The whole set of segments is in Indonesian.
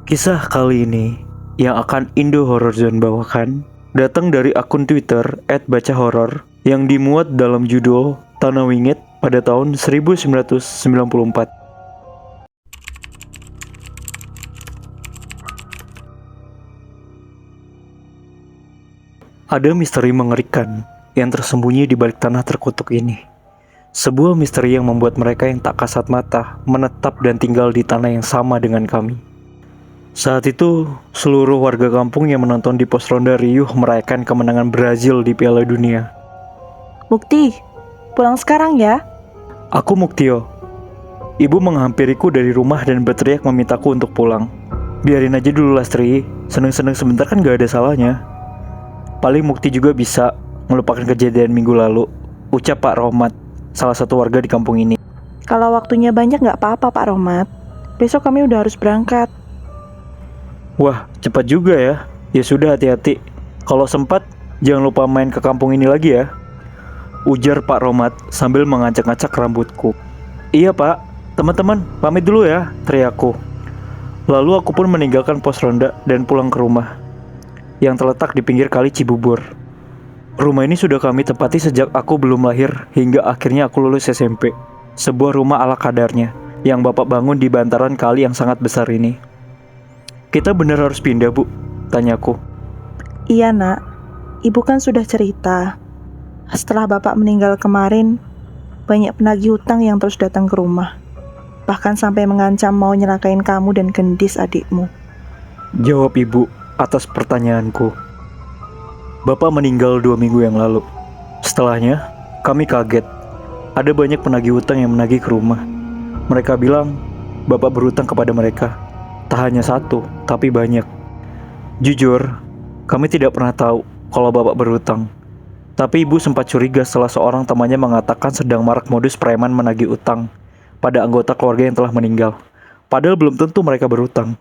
Kisah kali ini yang akan Indo Horror Zone bawakan datang dari akun Twitter @bacahoror yang dimuat dalam judul Tanah Wingit pada tahun 1994. Ada misteri mengerikan yang tersembunyi di balik tanah terkutuk ini. Sebuah misteri yang membuat mereka yang tak kasat mata menetap dan tinggal di tanah yang sama dengan kami. Saat itu, seluruh warga kampung yang menonton di pos ronda riuh merayakan kemenangan Brazil di Piala Dunia. Mukti, pulang sekarang ya. Aku Muktio. Ibu menghampiriku dari rumah dan berteriak memintaku untuk pulang. Biarin aja dulu Lastri, seneng-seneng sebentar kan gak ada salahnya. Paling Mukti juga bisa melupakan kejadian minggu lalu, ucap Pak Rohmat, salah satu warga di kampung ini. Kalau waktunya banyak nggak apa-apa Pak Rohmat. Besok kami udah harus berangkat. Wah, cepat juga ya. Ya sudah, hati-hati. Kalau sempat, jangan lupa main ke kampung ini lagi ya, ujar Pak Rohmat sambil mengacak-acak rambutku. Iya Pak, teman-teman pamit dulu ya, teriakku. Lalu aku pun meninggalkan pos ronda dan pulang ke rumah yang terletak di pinggir kali Cibubur. Rumah ini sudah kami tempati sejak aku belum lahir hingga akhirnya aku lulus SMP. Sebuah rumah ala kadarnya yang bapak bangun di bantaran kali yang sangat besar ini. Kita benar harus pindah, Bu? Tanyaku. Iya nak, ibu kan sudah cerita. Setelah bapak meninggal kemarin, banyak penagih hutang yang terus datang ke rumah. Bahkan sampai mengancam mau nyelakain kamu dan Gendis adikmu. Jawab ibu atas pertanyaanku. Bapak meninggal 2 minggu yang lalu. Setelahnya, kami kaget. Ada banyak penagih hutang yang menagih ke rumah. Mereka bilang, bapak berhutang kepada mereka. Tak hanya satu, tapi banyak. Jujur, kami tidak pernah tahu kalau bapak berhutang. Tapi ibu sempat curiga setelah seorang temannya mengatakan sedang marak modus preman menagih utang pada anggota keluarga yang telah meninggal. Padahal belum tentu mereka berhutang.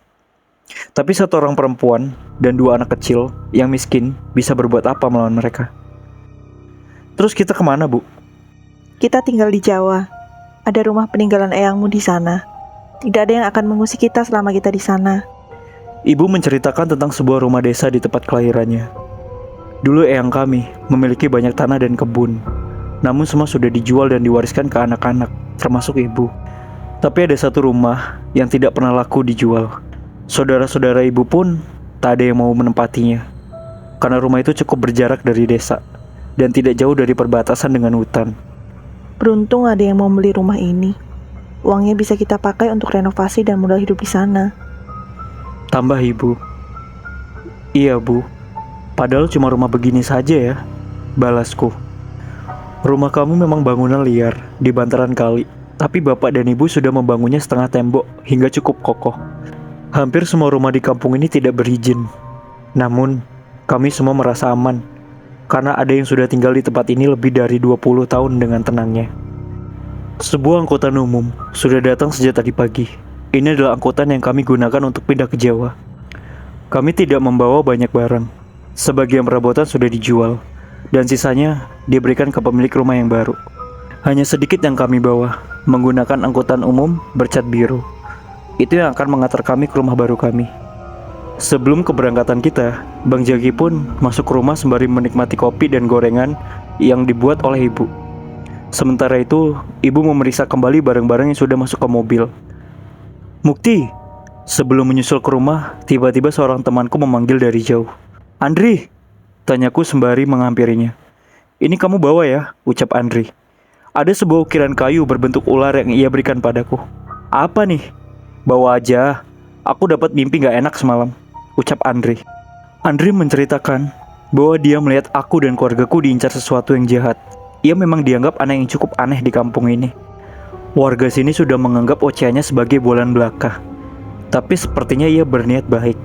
Tapi satu orang perempuan dan 2 anak kecil yang miskin bisa berbuat apa melawan mereka? Terus kita kemana, Bu? Kita tinggal di Jawa. Ada rumah peninggalan eyangmu di sana. Tidak ada yang akan mengusik kita selama kita di sana. Ibu menceritakan tentang sebuah rumah desa di tempat kelahirannya. Dulu eyang kami memiliki banyak tanah dan kebun. Namun semua sudah dijual dan diwariskan ke anak-anak, termasuk ibu. Tapi ada satu rumah yang tidak pernah laku dijual. Saudara-saudara ibu pun tak ada yang mau menempatinya. Karena rumah itu cukup berjarak dari desa dan tidak jauh dari perbatasan dengan hutan. Beruntung ada yang mau beli rumah ini. Uangnya bisa kita pakai untuk renovasi dan modal hidup di sana. Tambah ibu. Iya Bu, padahal cuma rumah begini saja ya, balasku. Rumah kamu memang bangunan liar di bantaran kali, tapi bapak dan ibu sudah membangunnya setengah tembok hingga cukup kokoh. Hampir semua rumah di kampung ini tidak berizin. Namun, kami semua merasa aman, karena ada yang sudah tinggal di tempat ini lebih dari 20 tahun dengan tenangnya. Sebuah angkutan umum sudah datang sejak tadi pagi. Ini adalah angkutan yang kami gunakan untuk pindah ke Jawa. Kami tidak membawa banyak barang. Sebagian perabotan sudah dijual, dan sisanya diberikan ke pemilik rumah yang baru. Hanya sedikit yang kami bawa, menggunakan angkutan umum bercat biru. Itu yang akan mengantar kami ke rumah baru kami. Sebelum keberangkatan kita, Bang Jaki pun masuk ke rumah sembari menikmati kopi dan gorengan yang dibuat oleh ibu. Sementara itu, ibu memeriksa kembali barang-barang yang sudah masuk ke mobil. Mukti, sebelum menyusul ke rumah, tiba-tiba seorang temanku memanggil dari jauh. Andri, tanyaku sembari menghampirinya. Ini kamu bawa ya, ucap Andri. Ada sebuah ukiran kayu berbentuk ular yang ia berikan padaku. Apa nih? Bawa aja, aku dapat mimpi gak enak semalam, ucap Andri. Andri menceritakan bahwa dia melihat aku dan keluargaku diincar sesuatu yang jahat. Ia memang dianggap anak yang cukup aneh di kampung ini. Warga sini sudah menganggap ocehannya sebagai bolan belaka. Tapi sepertinya ia berniat baik.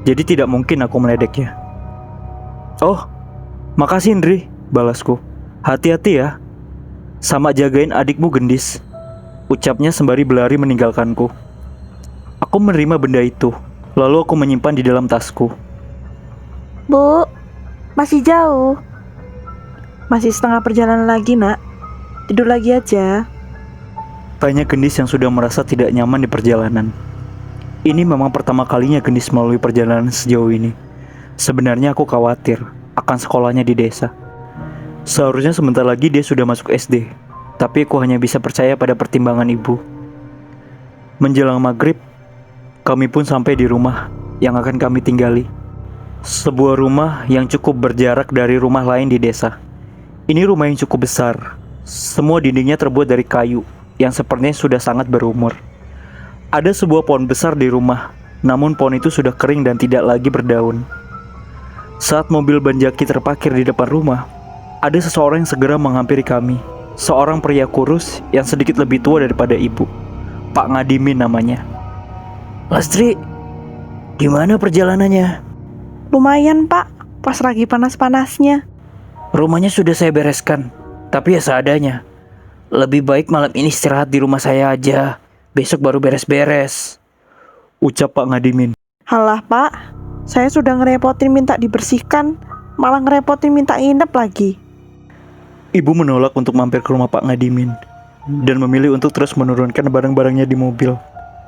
Jadi tidak mungkin aku meledeknya. Oh, makasih Indri, balasku. Hati-hati ya. Sama jagain adikmu Gendis, ucapnya sembari berlari meninggalkanku. Aku menerima benda itu, lalu aku menyimpan di dalam tasku. Bu, masih jauh. Masih setengah perjalanan lagi nak. Tidur lagi aja. Tanya Gendis yang sudah merasa tidak nyaman di perjalanan. Ini memang pertama kalinya Gendis melalui perjalanan sejauh ini. Sebenarnya aku khawatir akan sekolahnya di desa. Seharusnya sebentar lagi dia sudah masuk SD, tapi aku hanya bisa percaya pada pertimbangan ibu. Menjelang maghrib, kami pun sampai di rumah yang akan kami tinggali. Sebuah rumah yang cukup berjarak dari rumah lain di desa. Ini rumah yang cukup besar. Semua dindingnya terbuat dari kayu yang sepertinya sudah sangat berumur. Ada sebuah pohon besar di rumah, namun pohon itu sudah kering dan tidak lagi berdaun. Saat mobil Bang Jaki terparkir di depan rumah, ada seseorang yang segera menghampiri kami. Seorang pria kurus yang sedikit lebih tua daripada ibu. Pak Ngadimin namanya. "Lastri, gimana perjalanannya?" Lumayan pak, pas lagi panas-panasnya. "Rumahnya sudah saya bereskan, tapi ya seadanya. Lebih baik malam ini istirahat di rumah saya aja. Besok baru beres-beres," ucap Pak Ngadimin. Halah pak, saya sudah ngerepotin minta dibersihkan, malah ngerepotin minta nginep lagi. Ibu menolak untuk mampir ke rumah Pak Ngadimin dan memilih untuk terus menurunkan barang-barangnya di mobil.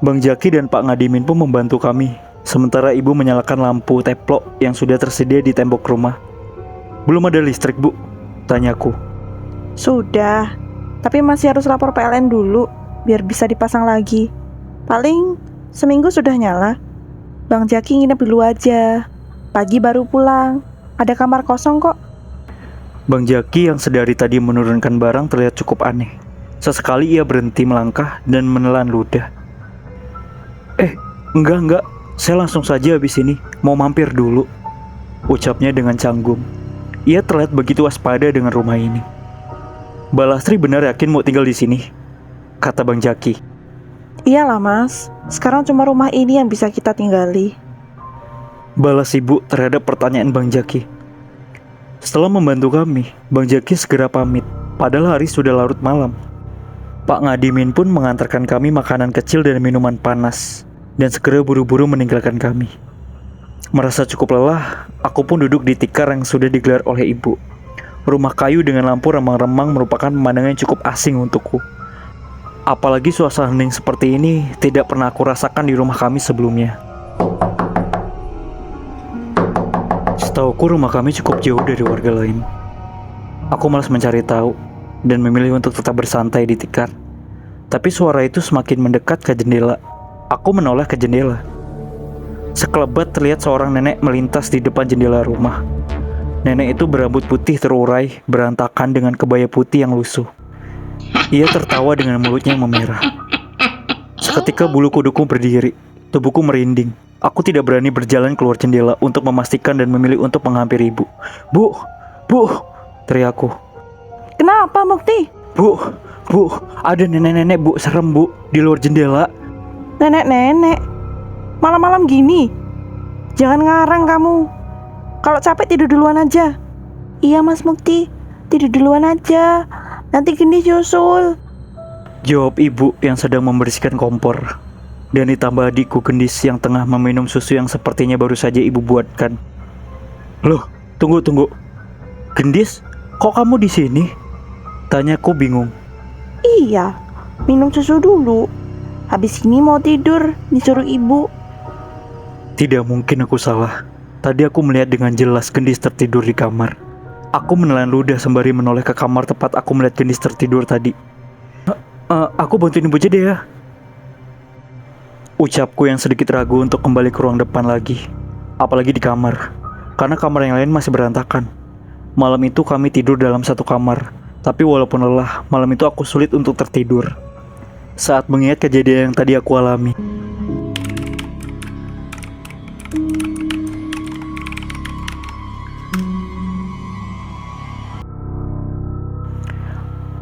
Bang Jaki dan Pak Ngadimin pun membantu kami, sementara ibu menyalakan lampu teplok yang sudah tersedia di tembok rumah. "Belum ada listrik, Bu?" tanyaku. Sudah, tapi masih harus lapor PLN dulu, biar bisa dipasang lagi. Paling seminggu sudah nyala. Bang Jaki nginep dulu aja, pagi baru pulang. Ada kamar kosong kok. Bang Jaki yang sedari tadi menurunkan barang terlihat cukup aneh. Sesekali ia berhenti melangkah dan menelan ludah. Enggak, saya langsung saja habis ini, mau mampir dulu," ucapnya dengan canggung. Ia terlihat begitu waspada dengan rumah ini. "Mbak Lastri benar yakin mau tinggal di sini?" kata Bang Jaki. Iyalah mas, sekarang cuma rumah ini yang bisa kita tinggali. Balas ibu terhadap pertanyaan Bang Jaki. Setelah membantu kami, Bang Jaki segera pamit, padahal hari sudah larut malam. Pak Ngadimin pun mengantarkan kami makanan kecil dan minuman panas, dan segera buru-buru meninggalkan kami. Merasa cukup lelah, aku pun duduk di tikar yang sudah digelar oleh ibu. Rumah kayu dengan lampu remang-remang merupakan pemandangan yang cukup asing untukku. Apalagi suasana hening seperti ini tidak pernah aku rasakan di rumah kami sebelumnya. Setauku rumah kami cukup jauh dari warga lain. Aku malas mencari tahu dan memilih untuk tetap bersantai di tikar. Tapi suara itu semakin mendekat ke jendela. Aku menoleh ke jendela. Sekelebat terlihat seorang nenek melintas di depan jendela rumah. Nenek itu berambut putih terurai, berantakan dengan kebaya putih yang lusuh. Ia tertawa dengan mulutnya yang memerah. Seketika bulu kuduku berdiri, tubuhku merinding. Aku tidak berani berjalan keluar jendela untuk memastikan dan memilih untuk menghampiri ibu. Bu, teriakku. Kenapa Mukti? Bu, ada nenek-nenek bu, serem bu, di luar jendela. Nenek-nenek, malam-malam gini? Jangan ngarang kamu. Kalau capek tidur duluan aja. Iya Mas Mukti, tidur duluan aja. Nanti Gendis nyusul, jawab ibu yang sedang membersihkan kompor. Dan ditambah adikku Gendis yang tengah meminum susu yang sepertinya baru saja ibu buatkan. Loh, tunggu. Gendis, kok kamu di sini? Tanyaku bingung. Iya, minum susu dulu. Habis ini mau tidur, disuruh ibu. Tidak mungkin aku salah. Tadi aku melihat dengan jelas Gendis tertidur di kamar. Aku menelan ludah sembari menoleh ke kamar tempat aku melihat Gendis tertidur tadi. Aku bantuin ibu aja deh ya, ucapku yang sedikit ragu untuk kembali ke ruang depan lagi. Apalagi di kamar, karena kamar yang lain masih berantakan. Malam itu kami tidur dalam satu kamar. Tapi walaupun lelah, malam itu aku sulit untuk tertidur saat mengingat kejadian yang tadi aku alami.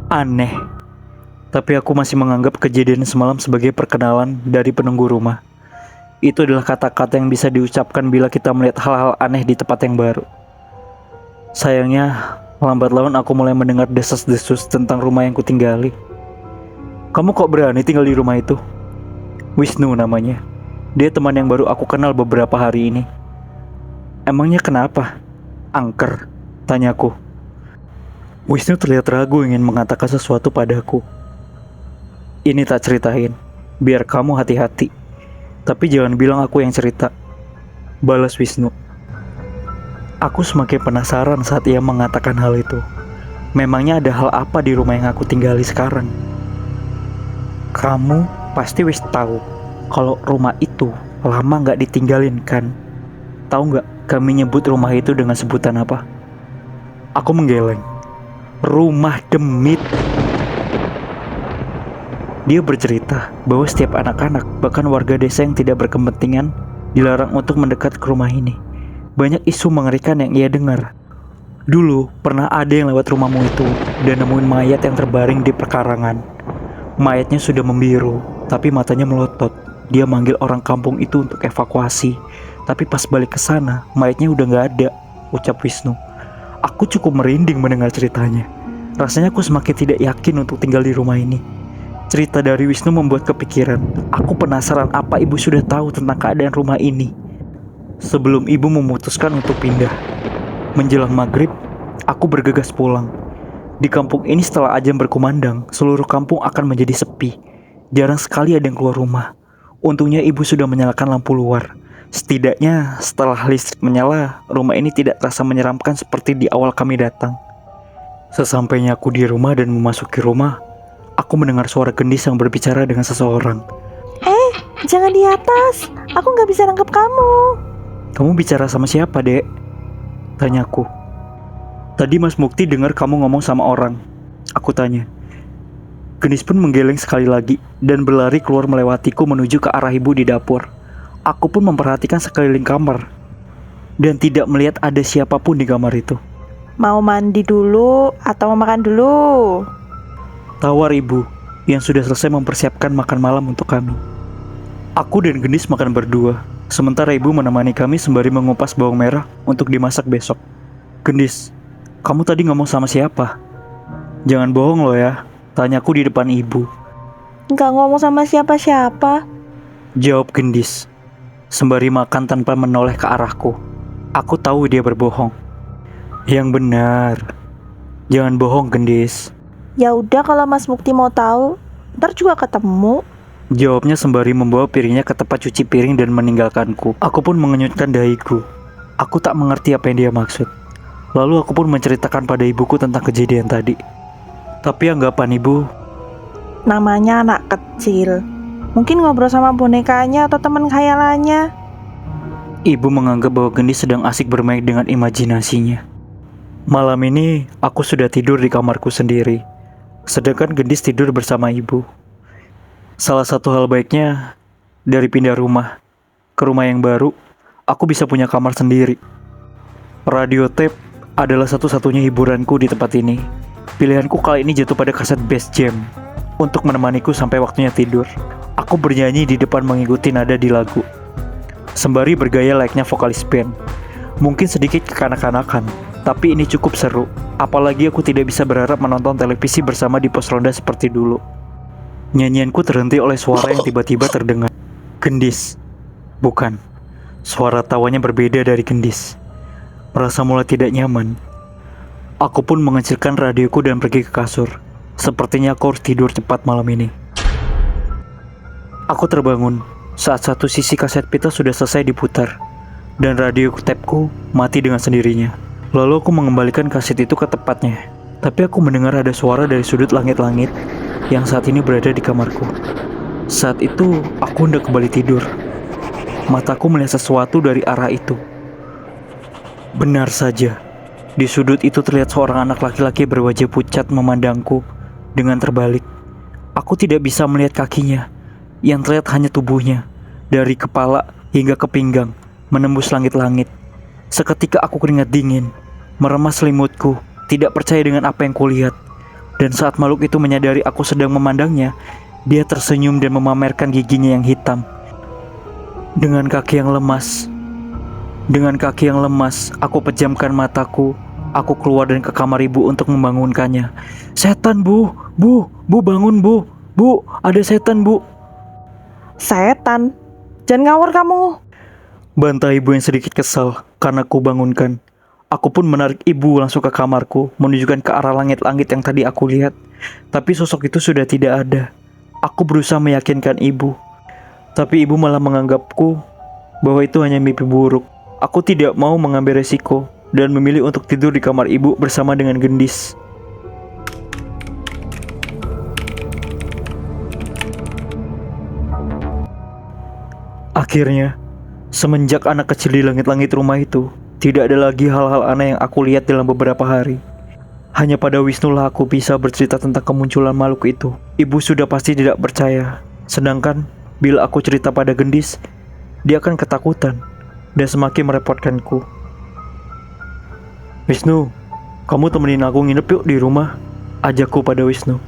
Aneh, tapi aku masih menganggap kejadian semalam sebagai perkenalan dari penunggu rumah. Itu adalah kata-kata yang bisa diucapkan bila kita melihat hal-hal aneh di tempat yang baru. Sayangnya, lambat laun aku mulai mendengar desas-desus tentang rumah yang kutinggali. Kamu kok berani tinggal di rumah itu? Wisnu namanya. Dia teman yang baru aku kenal beberapa hari ini. Emangnya kenapa? Angker, tanyaku. Wisnu terlihat ragu ingin mengatakan sesuatu padaku. Ini tak ceritain, biar kamu hati-hati. Tapi jangan bilang aku yang cerita, balas Wisnu. Aku semakin penasaran saat ia mengatakan hal itu. Memangnya ada hal apa di rumah yang aku tinggali sekarang? Kamu pasti wis tahu kalau rumah itu lama nggak ditinggalin kan? Tahu nggak kami nyebut rumah itu dengan sebutan apa? Aku menggeleng. Rumah Demit. Dia bercerita bahwa setiap anak-anak, bahkan warga desa yang tidak berkepentingan, dilarang untuk mendekat ke rumah ini. Banyak isu mengerikan yang ia dengar. Dulu pernah ada yang lewat rumahmu itu dan nemuin mayat yang terbaring di perkarangan. Mayatnya sudah membiru, tapi matanya melotot. Dia manggil orang kampung itu untuk evakuasi. Tapi pas balik ke sana, mayatnya udah nggak ada, ucap Wisnu. Aku cukup merinding mendengar ceritanya. Rasanya aku semakin tidak yakin untuk tinggal di rumah ini. Cerita dari Wisnu membuat kepikiran. Aku penasaran apa ibu sudah tahu tentang keadaan rumah ini. Sebelum ibu memutuskan untuk pindah. Menjelang maghrib, aku bergegas pulang. Di kampung ini setelah azan berkumandang, seluruh kampung akan menjadi sepi. Jarang sekali ada yang keluar rumah. Untungnya ibu sudah menyalakan lampu luar. Setidaknya setelah listrik menyala, rumah ini tidak terasa menyeramkan seperti di awal kami datang. Sesampainya aku di rumah dan memasuki rumah, aku mendengar suara gendis yang berbicara dengan seseorang. Jangan di atas, aku nggak bisa nangkep kamu. Kamu bicara sama siapa, Dek? Tanyaku. Tadi Mas Mukti dengar kamu ngomong sama orang. Aku tanya. Gendis pun menggeleng sekali lagi dan berlari keluar melewatiku menuju ke arah ibu di dapur. Aku pun memperhatikan sekeliling kamar dan tidak melihat ada siapapun di kamar itu. Mau mandi dulu atau mau makan dulu? Tawar ibu yang sudah selesai mempersiapkan makan malam untuk kami. Aku dan Gendis makan berdua, sementara ibu menemani kami sembari mengupas bawang merah untuk dimasak besok. Gendis, kamu tadi ngomong sama siapa? Jangan bohong loh ya, tanyaku di depan ibu. Nggak ngomong sama siapa-siapa. Jawab Gendis, sembari makan tanpa menoleh ke arahku. Aku tahu dia berbohong. Yang benar. Jangan bohong, Gendis. Ya udah kalau Mas Mukti mau tahu, ntar juga ketemu. Jawabnya sembari membawa piringnya ke tempat cuci piring dan meninggalkanku. Aku pun mengenyutkan dahiku. Aku tak mengerti apa yang dia maksud. Lalu aku pun menceritakan pada ibuku tentang kejadian tadi. Tapi anggapan ibu, Namanya anak kecil. Mungkin ngobrol sama bonekanya atau teman khayalannya. ibu menganggap bahwa Gendis sedang asik bermain dengan imajinasinya. Malam ini aku sudah tidur di kamarku sendiri, sedangkan Gendis tidur bersama ibu. Salah satu hal baiknya dari pindah rumah ke rumah yang baru, aku bisa punya kamar sendiri. Radio tape adalah satu-satunya hiburanku di tempat ini. Pilihanku kali ini jatuh pada kaset Bass Jam untuk menemaniku sampai waktunya tidur. Aku bernyanyi di depan mengikuti nada di lagu, sembari bergaya layaknya vokalis band. Mungkin sedikit kekanak-kanakan, tapi ini cukup seru. Apalagi aku tidak bisa berharap menonton televisi bersama di pos ronda seperti dulu. Nyanyianku terhenti oleh suara yang tiba-tiba terdengar. Gendis. Bukan. Suara tawanya berbeda dari Gendis. Merasa mulai tidak nyaman. Aku pun mengecilkan radioku dan pergi ke kasur. Sepertinya aku harus tidur cepat malam ini. Aku terbangun saat satu sisi kaset pita sudah selesai diputar dan radio tapeku mati dengan sendirinya. Lalu aku mengembalikan kaset itu ke tempatnya. Tapi aku mendengar ada suara dari sudut langit-langit yang saat ini berada di kamarku. Saat itu aku hendak kembali tidur. Mataku melihat sesuatu dari arah itu. Benar saja, di sudut itu terlihat seorang anak laki-laki berwajah pucat memandangku dengan terbalik. Aku tidak bisa melihat kakinya, yang terlihat hanya tubuhnya, dari kepala hingga ke pinggang, menembus langit-langit. Seketika aku keringat dingin, meremas selimutku, tidak percaya dengan apa yang kulihat. Dan saat makhluk itu menyadari aku sedang memandangnya, dia tersenyum dan memamerkan giginya yang hitam. Dengan kaki yang lemas, aku pejamkan mataku. Aku keluar dan ke kamar ibu untuk membangunkannya. Setan, Bu! Bu! Bu, bangun, Bu! Bu, ada setan, Bu! Setan? Jangan ngawur kamu. Bantah ibu yang sedikit kesal karena ku bangunkan. Aku pun menarik ibu langsung ke kamarku, menunjukkan ke arah langit-langit yang tadi aku lihat. Tapi sosok itu sudah tidak ada. Aku berusaha meyakinkan ibu. Tapi ibu malah menganggapku bahwa itu hanya mimpi buruk. Aku tidak mau mengambil resiko dan memilih untuk tidur di kamar ibu bersama dengan Gendis. Akhirnya, semenjak anak kecil di langit-langit rumah itu, tidak ada lagi hal-hal aneh yang aku lihat dalam beberapa hari. Hanya pada Wisnu lah aku bisa bercerita tentang kemunculan makhluk itu. Ibu sudah pasti tidak percaya. Sedangkan, bila aku cerita pada Gendis, dia akan ketakutan dan semakin merepotkanku. Wisnu, kamu temenin aku nginep yuk di rumah, ajakku pada Wisnu.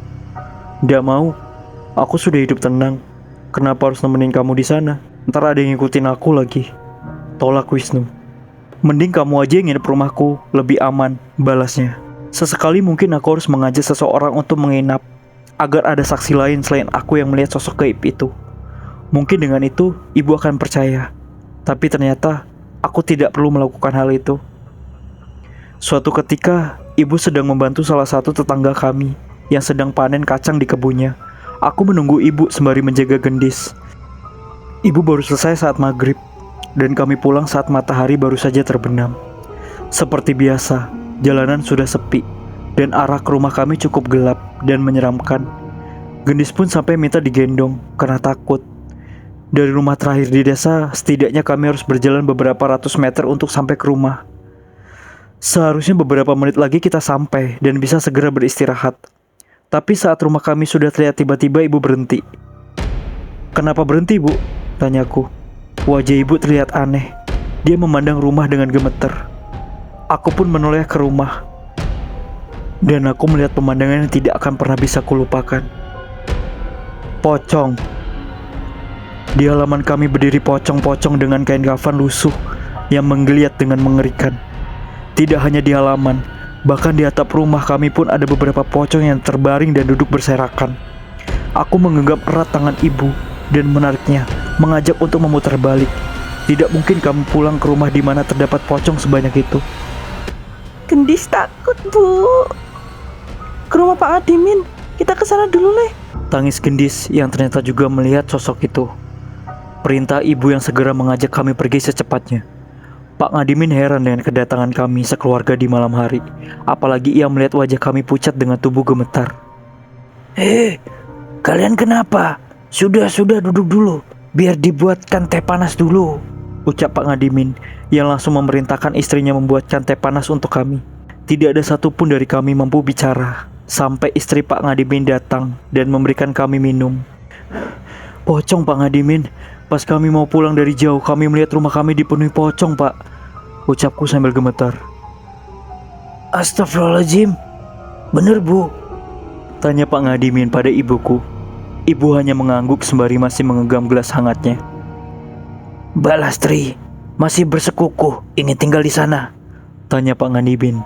Tidak mau, aku sudah hidup tenang. Kenapa harus nemenin kamu di sana? Ntar ada yang ngikutin aku lagi. Tolak Wisnu. Mending kamu aja yang nginep rumahku, lebih aman, balasnya. Sesekali mungkin aku harus mengajak seseorang untuk menginap, agar ada saksi lain selain aku yang melihat sosok gaib itu. Mungkin dengan itu, ibu akan percaya. Tapi ternyata, aku tidak perlu melakukan hal itu. Suatu ketika, ibu sedang membantu salah satu tetangga kami yang sedang panen kacang di kebunnya. Aku menunggu ibu sembari menjaga Gendis. Ibu baru selesai saat maghrib, dan kami pulang saat matahari baru saja terbenam. Seperti biasa, jalanan sudah sepi, dan arah ke rumah kami cukup gelap dan menyeramkan. Gendis pun sampai minta digendong karena takut. Dari rumah terakhir di desa, setidaknya kami harus berjalan beberapa ratus meter untuk sampai ke rumah. Seharusnya beberapa menit lagi kita sampai dan bisa segera beristirahat. Tapi saat rumah kami sudah terlihat, tiba-tiba ibu berhenti. Kenapa berhenti, Bu? Tanyaku. Wajah ibu terlihat aneh. Dia memandang rumah dengan gemeter. Aku pun menoleh ke rumah. Dan aku melihat pemandangan yang tidak akan pernah bisa kulupakan. Pocong. Di halaman kami berdiri pocong-pocong dengan kain kafan lusuh yang menggeliat dengan mengerikan. Tidak hanya di halaman, bahkan di atap rumah kami pun ada beberapa pocong yang terbaring dan duduk berserakan. Aku menggenggam erat tangan ibu dan menariknya, mengajak untuk memutar balik. Tidak mungkin kami pulang ke rumah di mana terdapat pocong sebanyak itu. Gendis takut, Bu. Ke rumah Pak Adimin. Kita ke sana dulu, Le. Tangis Gendis yang ternyata juga melihat sosok itu. Perintah ibu yang segera mengajak kami pergi secepatnya. Pak Ngadimin heran dengan kedatangan kami sekeluarga di malam hari. Apalagi ia melihat wajah kami pucat dengan tubuh gemetar. Kalian kenapa? Sudah duduk dulu. Biar dibuatkan teh panas dulu, ucap Pak Ngadimin yang langsung memerintahkan istrinya membuatkan teh panas untuk kami. Tidak ada satupun dari kami mampu bicara sampai istri Pak Ngadimin datang dan memberikan kami minum. Pocong, Pak Ngadimin. Pas kami mau pulang dari jauh, kami melihat rumah kami dipenuhi pocong, Pak, ucapku sambil gemetar. Astagfirullahaladzim. Bener, Bu? Tanya Pak Ngadimin pada ibuku. Ibu hanya mengangguk sembari masih menggenggam gelas hangatnya. Mbak Lastri masih bersekukuh ingin tinggal di sana? Tanya Pak Ngadimin.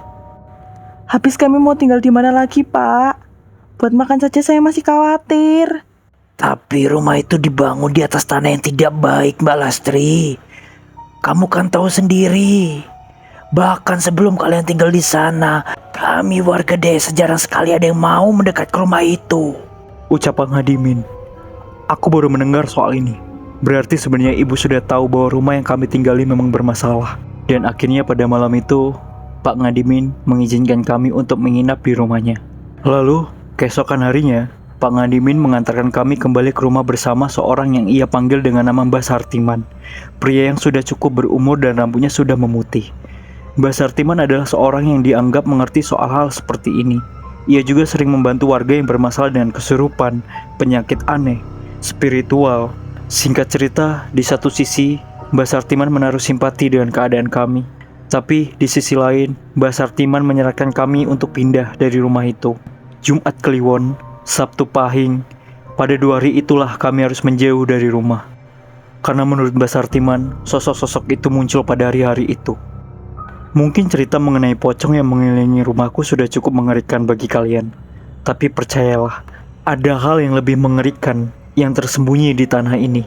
Habis kami mau tinggal di mana lagi, Pak? Buat makan saja saya masih khawatir. Tapi rumah itu dibangun di atas tanah yang tidak baik, Mbak Lastri. Kamu kan tahu sendiri. Bahkan sebelum kalian tinggal di sana, kami warga desa jarang sekali ada yang mau mendekat ke rumah itu, ucap Pak Ngadimin. Aku baru mendengar soal ini. Berarti sebenarnya ibu sudah tahu bahwa rumah yang kami tinggali memang bermasalah. Dan akhirnya pada malam itu, Pak Ngadimin mengizinkan kami untuk menginap di rumahnya. Lalu, keesokan harinya, Pak Ngadimin mengantarkan kami kembali ke rumah bersama seorang yang ia panggil dengan nama Mbah Sartiman. Pria yang sudah cukup berumur dan rambutnya sudah memutih. Mbah Sartiman adalah seorang yang dianggap mengerti soal hal seperti ini. Ia juga sering membantu warga yang bermasalah dengan kesurupan, penyakit aneh, spiritual. Singkat cerita, di satu sisi, Mbah Sartiman menaruh simpati dengan keadaan kami. Tapi di sisi lain, Mbah Sartiman menyarankan kami untuk pindah dari rumah itu. Jumat Kliwon, Sabtu Pahing, pada 2 hari itulah kami harus menjauh dari rumah. Karena menurut Mbah Sartiman, sosok-sosok itu muncul pada hari-hari itu. Mungkin cerita mengenai pocong yang mengelilingi rumahku sudah cukup mengerikan bagi kalian. Tapi percayalah, ada hal yang lebih mengerikan yang tersembunyi di tanah ini.